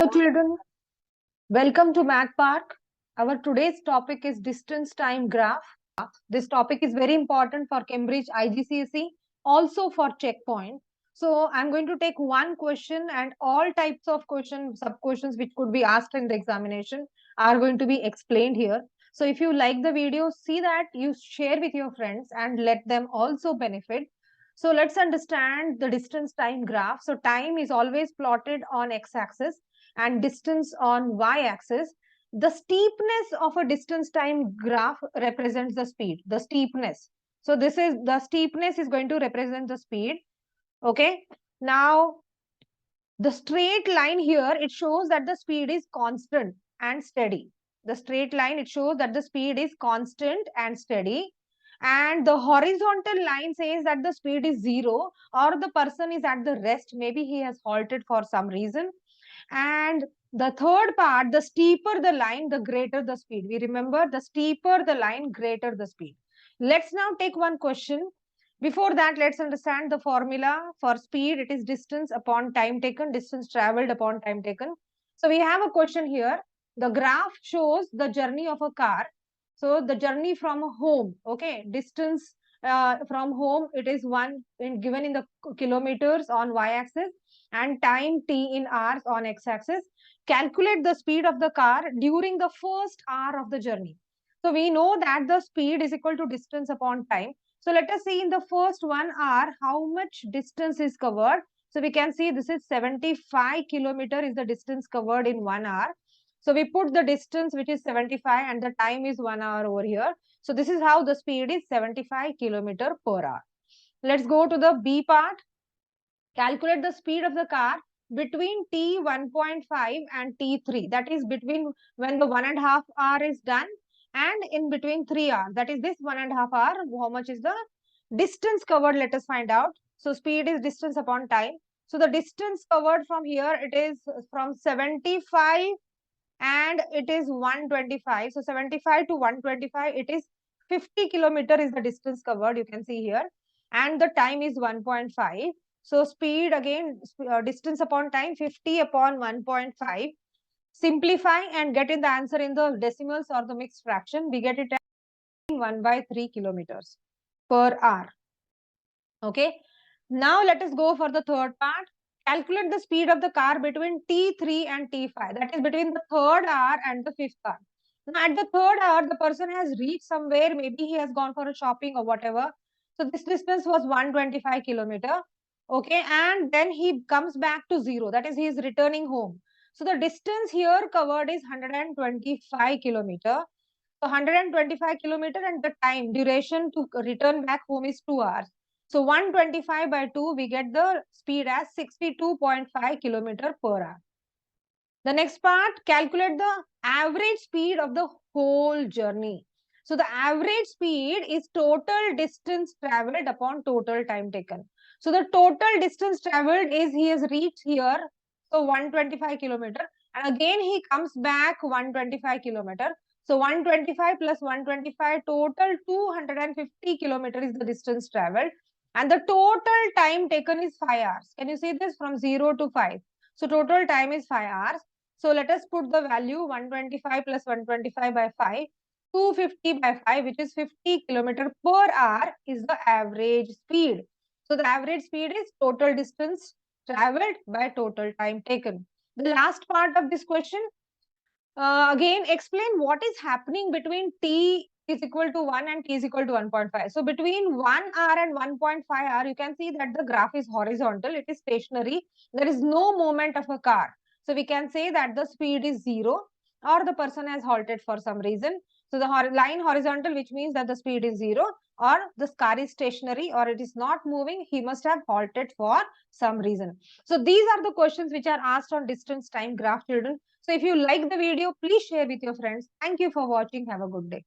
Hello children, welcome to Math Park. Our today's topic is distance time graph. This topic is very important for Cambridge IGCSE, also for checkpoint. So I'm going to take one question and all types of questions, sub questions which could be asked in the examination are going to be explained here. So if you like the video, see that you share with your friends and let them also benefit. So let's understand the distance time graph. So time is always plotted on x-axis and distance on y-axis. The steepness of a distance time graph represents the speed, the steepness. So this is the steepness is going to represent the speed. Okay. Now the straight line here, it shows that the speed is constant and steady. The straight line, it shows that the speed is constant and steady. And the horizontal line says that the speed is zero or the person is at the rest. Maybe he has halted for some reason. And the third part, the steeper the line, the greater the speed. We remember the steeper the line, greater the speed. Let's now take one question. Before that, let's understand the formula for speed. It is distance upon time taken, distance traveled upon time taken. So we have a question here. The graph shows the journey of a car. So the journey from home, okay, distance from home, it is given in the kilometers on y-axis and time t in hours on x-axis. Calculate the speed of the car during the first hour of the journey. So we know that the speed is equal to distance upon time. So let us see in the first 1 hour how much distance is covered. So we can see this is 75 kilometer is the distance covered in 1 hour. So we put the distance which is 75 and the time is 1 hour over here. So this is how the speed is 75 kilometer per hour. Let's go to the B part. Calculate the speed of the car between T 1.5 and T3. That is between when the 1.5 hour is done and in between 3 hours. That is this 1.5 hour. How much is the distance covered? Let us find out. So speed is distance upon time. So the distance covered from here, it is from 75 and it is 125. So 75 to 125, it is 50 kilometer is the distance covered. You can see here. And the time is 1.5. So speed again, distance upon time, 50 upon 1.5. Simplify and get in the answer in the decimals or the mixed fraction. We get it as 1/3 kilometers per hour. Okay. Now let us go for the third part. Calculate the speed of the car between T3 and T5. That is between the third hour and the fifth hour. Now at the third hour, the person has reached somewhere. Maybe he has gone for a shopping or whatever. So this distance was 125 kilometer. Okay. And then he comes back to zero. That is he is returning home. So the distance here covered is 125 kilometer. So 125 kilometer and the time duration to return back home is 2 hours. So 125 by 2, we get the speed as 62.5 kilometer per hour. The next part, calculate the average speed of the whole journey. So the average speed is total distance traveled upon total time taken. So the total distance traveled is he has reached here, so 125 kilometer. And again he comes back 125 kilometer. So 125 plus 125 total 250 kilometer is the distance traveled. And the total time taken is 5 hours. Can you see this from 0 to 5? So total time is 5 hours. So let us put the value 125 plus 125 by 5. 250 by 5, which is 50 kilometer per hour is the average speed. So the average speed is total distance traveled by total time taken. The last part of this question, again explain what is happening between t is equal to 1 and t is equal to 1.5. So between 1 hour and 1.5 hour, you can see that the graph is horizontal. It is stationary. There is no movement of a car. So we can say that the speed is 0 or the person has halted for some reason. So the line horizontal, which means that the speed is 0 or the car is stationary or it is not moving. He must have halted for some reason. So these are the questions which are asked on distance time graph, children. So if you like the video, please share with your friends. Thank you for watching. Have a good day.